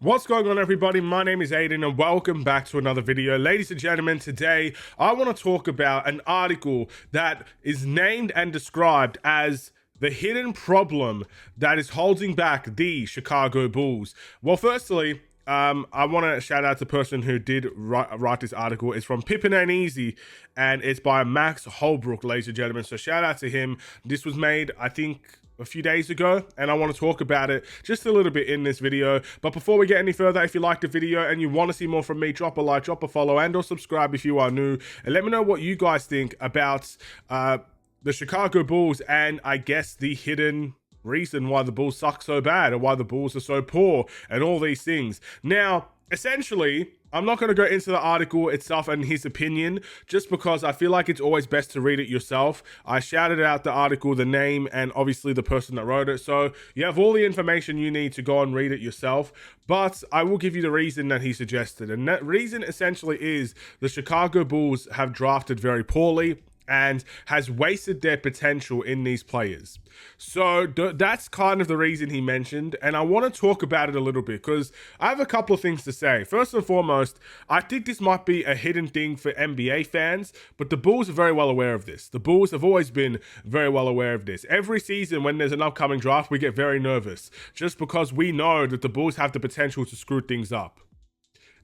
What's going on, everybody? My name is Aiden and welcome back to another video. Ladies and gentlemen, today I want to talk about an article that is named and described as the hidden problem that is holding back the Chicago Bulls. Well, firstly, I want to shout out the person who did write this article. It's from Pippen and Easy, and it's by Max Holbrook, ladies and gentlemen. So shout out to him. This was made, I think, a few days ago, and I want to talk about it just a little bit in this video. But before we get any further, if you liked the video and you want to see more from me, drop a like, drop a follow, and or subscribe if you are new, and let me know what you guys think about the Chicago Bulls and I guess the hidden reason why the Bulls suck so bad and why the Bulls are so poor and all these things. Now, essentially, I'm not going to go into the article itself and his opinion, just because I feel like it's always best to read it yourself. I shouted out the article, the name, and obviously the person that wrote it. So you have all the information you need to go and read it yourself. But I will give you the reason that he suggested. And that reason essentially is the Chicago Bulls have drafted very poorly and has wasted their potential in these players. So that's kind of the reason he mentioned, and I want to talk about it a little bit because I have a couple of things to say. First and foremost, I think this might be a hidden thing for NBA fans, but the Bulls are very well aware of this. The Bulls have always been very well aware of this. Every season when there's an upcoming draft, we get very nervous just because we know that the Bulls have the potential to screw things up.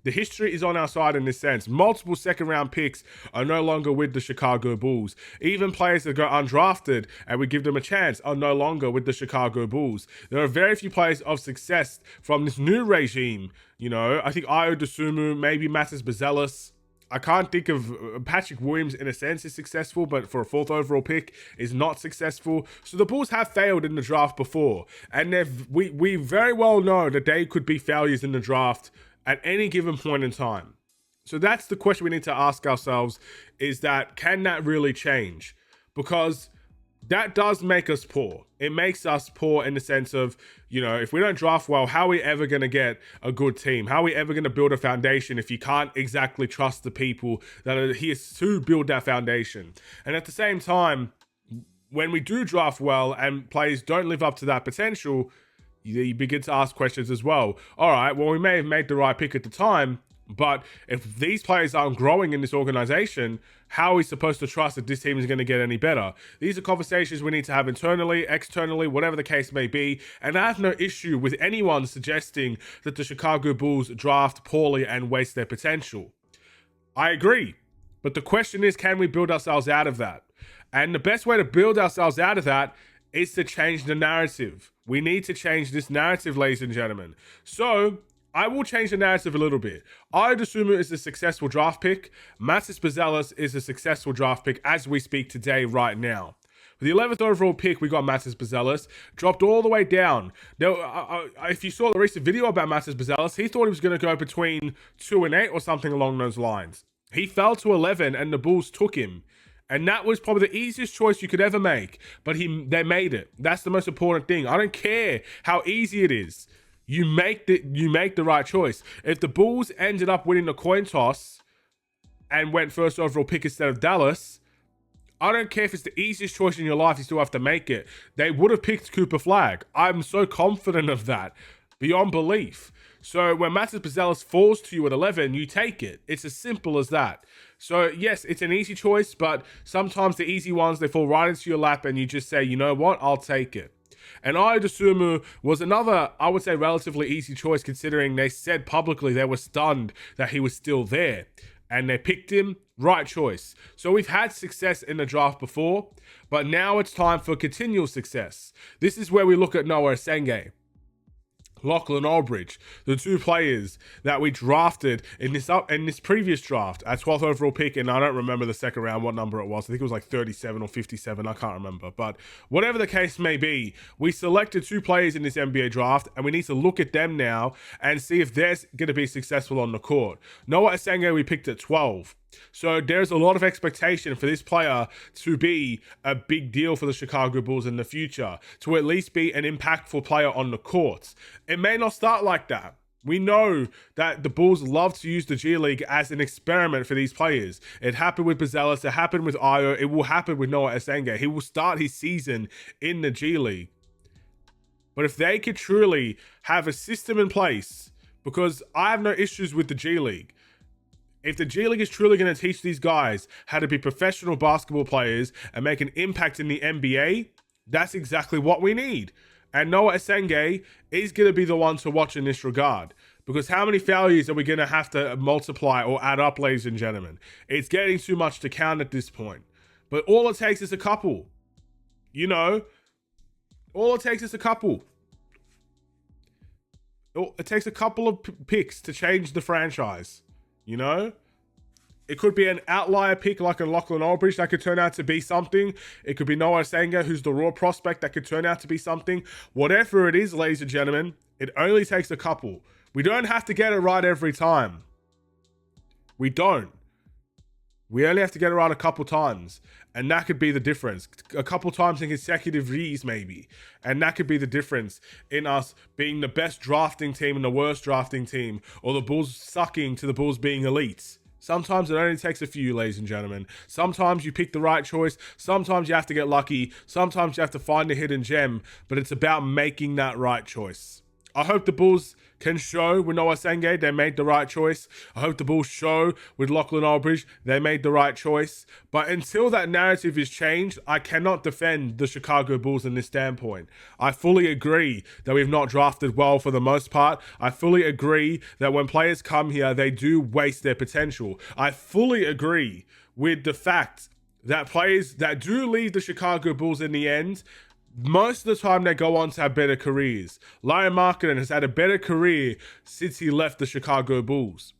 The history is on our side in this sense. Multiple second-round picks are no longer with the Chicago Bulls. Even players that go undrafted and we give them a chance are no longer with the Chicago Bulls. There are very few players of success from this new regime. You know, I think Ayo Dosunmu, maybe Matas Buzelis. I can't think of Patrick Williams in a sense is successful, but for a 4th overall pick is not successful. So the Bulls have failed in the draft before. And we very well know that they could be failures in the draft at any given point in time. So that's the question we need to ask ourselves, is that can that really change? Because that does make us poor. It makes us poor in the sense of, you know, if we don't draft well, how are we ever going to get a good team? How are we ever going to build a foundation if you can't exactly trust the people that are here to build that foundation? And at the same time, when we do draft well and players don't live up to that potential, you begin to ask questions as well. All right, well, we may have made the right pick at the time, but if these players aren't growing in this organization, how are we supposed to trust that this team is going to get any better? These are conversations we need to have internally, externally, whatever the case may be. And I have no issue with anyone suggesting that the Chicago Bulls draft poorly and waste their potential. I agree. But the question is, can we build ourselves out of that? And the best way to build ourselves out of that is to change the narrative. We need to change this narrative, ladies and gentlemen. So I will change the narrative a little bit. Ayo Dosunmu is a successful draft pick. Matas Buzelis is a successful draft pick as we speak today, right now. With the 11th overall pick, we got Matas Buzelis, dropped all the way down. Now, if you saw the recent video about Matas Buzelis, he thought he was going to go between 2 and 8 or something along those lines. He fell to 11 and the Bulls took him. And that was probably the easiest choice you could ever make. But they made it. That's the most important thing. I don't care how easy it is. You make the right choice. If the Bulls ended up winning the coin toss and went first overall pick instead of Dallas, I don't care if it's the easiest choice in your life, you still have to make it. They would have picked Cooper Flagg. I'm so confident of that. Beyond belief. So when Matas Buzelis falls to you at 11, you take it. It's as simple as that. So yes, it's an easy choice, but sometimes the easy ones, they fall right into your lap and you just say, you know what, I'll take it. And Ayo Dosunmu was another, I would say, relatively easy choice, considering they said publicly they were stunned that he was still there. And they picked him, right choice. So we've had success in the draft before, but now it's time for continual success. This is where we look at Noah Asenge, Lachlan Aldridge, the two players that we drafted in this previous draft at 12th overall pick, and I don't remember the second round what number it was. I think it was like 37 or 57. I can't remember, but whatever the case may be, we selected two players in this NBA draft, and we need to look at them now and see if they're going to be successful on the court. Noah Asenge we picked at 12. So there's a lot of expectation for this player to be a big deal for the Chicago Bulls in the future, to at least be an impactful player on the court. It may not start like that. We know that the Bulls love to use the G League as an experiment for these players. It happened with Buzelis, it happened with Ayo, it will happen with Noah Asenge. He will start his season in the G League. But if they could truly have a system in place because I have no issues with the G League. If the G League is truly going to teach these guys how to be professional basketball players and make an impact in the NBA, that's exactly what we need. And Noah Asenge is going to be the one to watch in this regard. Because how many failures are we going to have to multiply or add up, ladies and gentlemen? It's getting too much to count at this point. But all it takes is a couple. You know, all it takes is a couple. It takes a couple of picks to change the franchise. You know, it could be an outlier pick like a Lachlan Aldridge that could turn out to be something. It could be Noah Asenge, who's the raw prospect that could turn out to be something. Whatever it is, ladies and gentlemen, it only takes a couple. We don't have to get it right every time. We don't. We only have to get it right a couple times. And that could be the difference. A couple times in consecutive years, maybe. And that could be the difference in us being the best drafting team and the worst drafting team. Or the Bulls sucking to the Bulls being elites. Sometimes it only takes a few, ladies and gentlemen. Sometimes you pick the right choice. Sometimes you have to get lucky. Sometimes you have to find a hidden gem. But it's about making that right choice. I hope the Bulls can show with Noah Asenge they made the right choice. I hope the Bulls show with Lachlan Aldridge they made the right choice. But until that narrative is changed, I cannot defend the Chicago Bulls in this standpoint. I fully agree that we've not drafted well for the most part. I fully agree that when players come here, they do waste their potential. I fully agree with the fact that players that do leave the Chicago Bulls in the end, most of the time they go on to have better careers. Lauri Markkanen has had a better career since he left the Chicago Bulls.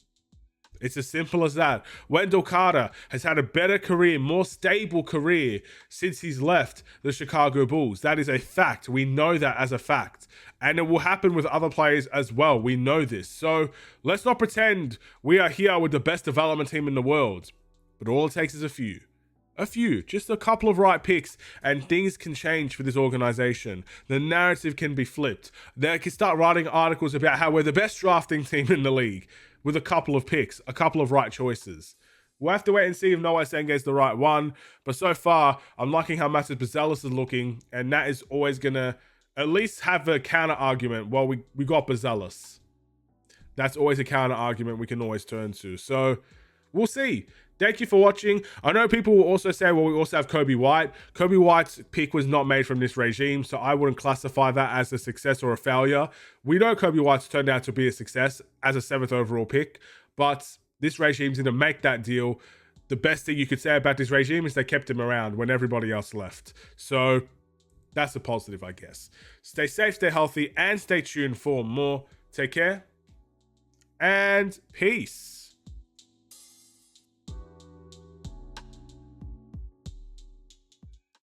It's as simple as that. Wendell Carter has had a better career, more stable career since he's left the Chicago Bulls. That is a fact. We know that as a fact. And it will happen with other players as well. We know this. So let's not pretend we are here with the best development team in the world. But all it takes is a few, just a couple of right picks, and things can change for this organization. The narrative can be flipped. They can start writing articles about how we're the best drafting team in the league with a couple of picks, a couple of right choices. We'll have to wait and see if Noah Asenge is the right one. But so far, I'm liking how Matisse Buzelis is looking, and that is always going to at least have a counter argument. Well, we got Buzelis. That's always a counter argument we can always turn to. So we'll see. Thank you for watching. I know people will also say, well, we also have Coby White. Coby White's pick was not made from this regime, so I wouldn't classify that as a success or a failure. We know Coby White's turned out to be a success as a 7th overall pick, but this regime's going to make that deal. The best thing you could say about this regime is they kept him around when everybody else left. So that's a positive, I guess. Stay safe, stay healthy, and stay tuned for more. Take care, and peace.